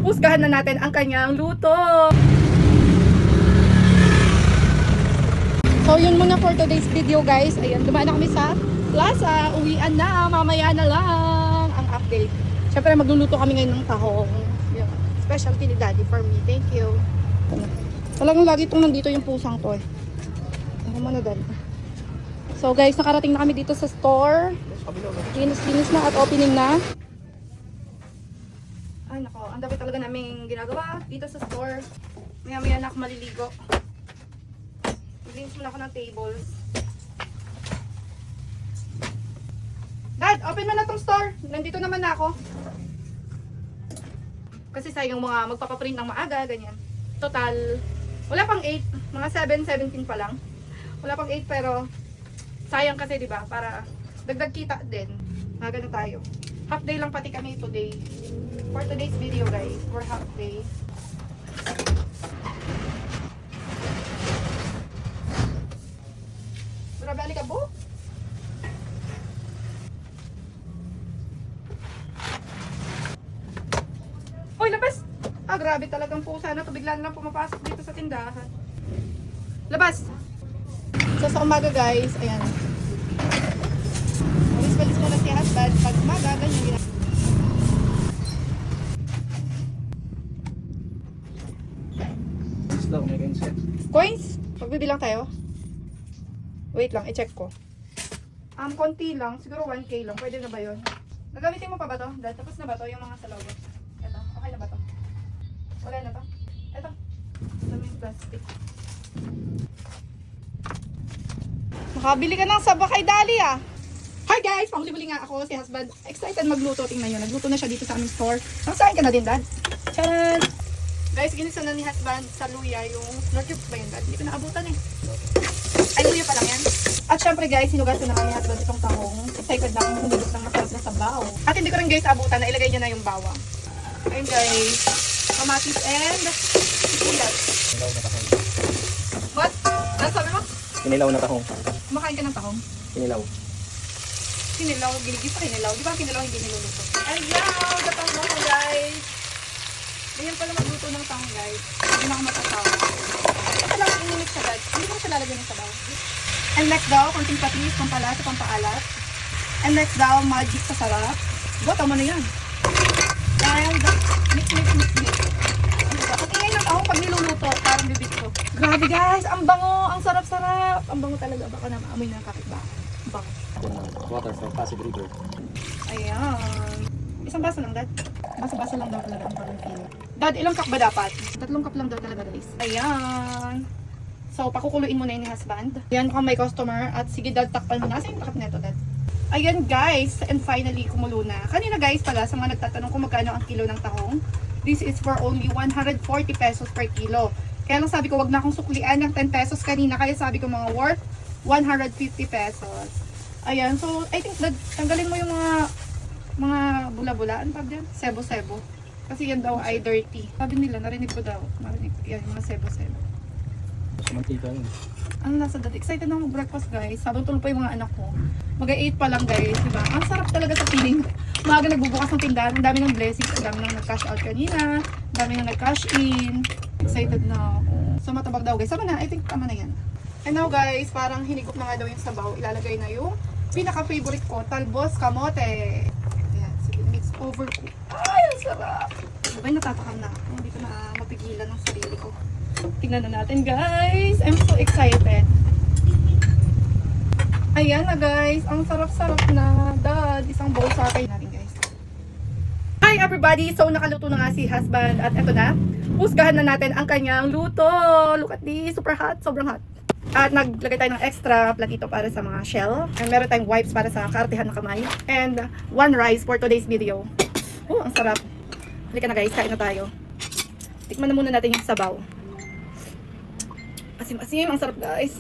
Husgahan na natin ang kanyang luto. So yun muna for today's video guys. Ayan, dumaan na kami sa plaza. Uwian na, mamaya na lang ang update. Siyempre magluluto kami ngayon ng tahong. Yun. Specialty ni Daddy for me. Thank you. Talagang lagi itong nandito yung pusang to eh. Ako muna Daddy. So guys, nakarating na kami dito sa store. Linis na at opening na. Ay nako, ang dami talaga namin ginagawa dito sa store. Maya na ako maliligo. Maglinis muna ako ng tables. Dad, open mo na tong store. Nandito naman na ako. Kasi sayang mga magpapaprint ng maaga, ganyan. Total, wala pang 8. Mga 7:17 pa lang. Wala pang 8 pero sayang kasi 'di ba? Para dagdag kita din. Mga ganun tayo. Half day lang pati kami today. For today's video guys, for half day. Grabe ka po? Hoy, labas! Ah, grabe talagang pusa na to. Bigla na lang pumapasok dito sa tindahan. Labas! So sa umaga guys, ayan. Balis muna si husband. Pag umaga, ganyan ginagawa. Slow, may mindset. Coins? Pagbibilang tayo? Wait lang, i-check ko. Konti lang. Siguro 1K lang. Pwede na ba yun? Nagamitin mo pa ba to? Dahil tapos na ba to yung mga salaw? Ito. Okay na ba to? Wala na to? Ito. Dami yung plastic. Makabili ka ng saba kay Dali ah. Hi guys! Panghuli-huli nga ako. Si husband excited magluto. Tingnan nyo. Nagluto na siya dito sa aming store. Nakasain ka na din, Dad? Charan! Guys, ginisa na ni husband sa luya yung North Cube ba yun, Dad? Hindi ko naabutan eh. Ay, luya pa lang yan. At syempre guys, sinugasan na kami husband itong tahong. Excited na akong humigit ng masarap na sabaw. At hindi ko rin guys abutan na ilagay niya na yung bawang. Ayun guys. Kamatis and sibuyas. Kinilaw na tahong. What? Ano sabi mo? Kinilaw na tahong. Kumakain ka ng tahong? Kinilaw. Kinilaw, ginigis pa kinilaw. Di ba kinilaw hindi niluluto? And now, gatang mo guys. Ganyan pala magluto ng tahong guys. Hindi na ako matasawa. Ito lang inimix sa dad. Hindi ko siya lalagyan ng sabaw. And next daw, konting patis, pampalasa, pampaalat. And next daw, magic sa sarap. Bota mo na yan. And mix. Ang ingay ng tahong pag niluluto, parang bibig ko. Grabe guys, ang bango, ang sarap-sarap. Ang bango talaga, baka na maamoy ng kapitbahay. Ang bango. Water from Pasig River. Ayan. Isang baso lang, Dad. Baso-baso lang daw talaga ang parang kilo. Dad, ilang cup ba dapat? 3 cup lang daw talaga, guys. Ayan. So, pakukuluin muna yun ni husband. Ayan, mukhang may customer. At sige, Dad, takpan mo na. Saan yung takap neto, Dad? Ayan, guys. And finally, kumulo na. Kanina, guys, pala, sa mga nagtatanong kung magkano ang kilo ng tahong, this is for only 140 pesos per kilo. Kaya lang sabi ko, wag na akong suklian ng 10 pesos kanina. Kaya sabi ko, mga worth 150 pesos. Ayan, so, I think, Dad, tanggalin mo yung mga bula-bula. Ano pa dyan? Sebo-sebo. Kasi yan daw ay dirty. Sabi nila, narinig ko daw. Narinig ko. Yan, mga sebo-sebo. Mantika yun. Ano nasa dati? Excited na ako breakfast guys. Sabang tulog pa yung mga anak ko. Mag-8 pa lang guys, diba? Ang sarap talaga sa feeling. Maaga nagbubukas ng tindahan. Ang dami ng blessings. Ang dami nang nag-cash out kanina. Ang dami nang nag-cash in. Excited na ako. So matabag daw guys. Sama na. I think tama na yan. And now guys, parang hinigop na nga daw yung sabaw. Ilalagay na yung pinaka-favorite ko. Talbos kamote. Ayan. Sige, mix over ko. Ay, ang sarap. Sabay natatakam na ako. Hindi ko na mapigilan ng sarili ko. Tingnan na natin guys. I'm so excited. Ayan na guys. Ang sarap-sarap na. Dad, isang bowl sa akin natin guys. Hi everybody! So nakaluto na nga si husband. At eto na. Husgahan na natin ang kanyang luto. Look at this. Super hot. Sobrang hot. At naglagay tayo ng extra platito para sa mga shell. And meron tayong wipes para sa kaartehan ng kamay. And 1 rice for today's video. Oh, ang sarap. Halika na guys. Kain na tayo. Tikman na muna natin yung sabaw. Asim-asim, ang sarap guys.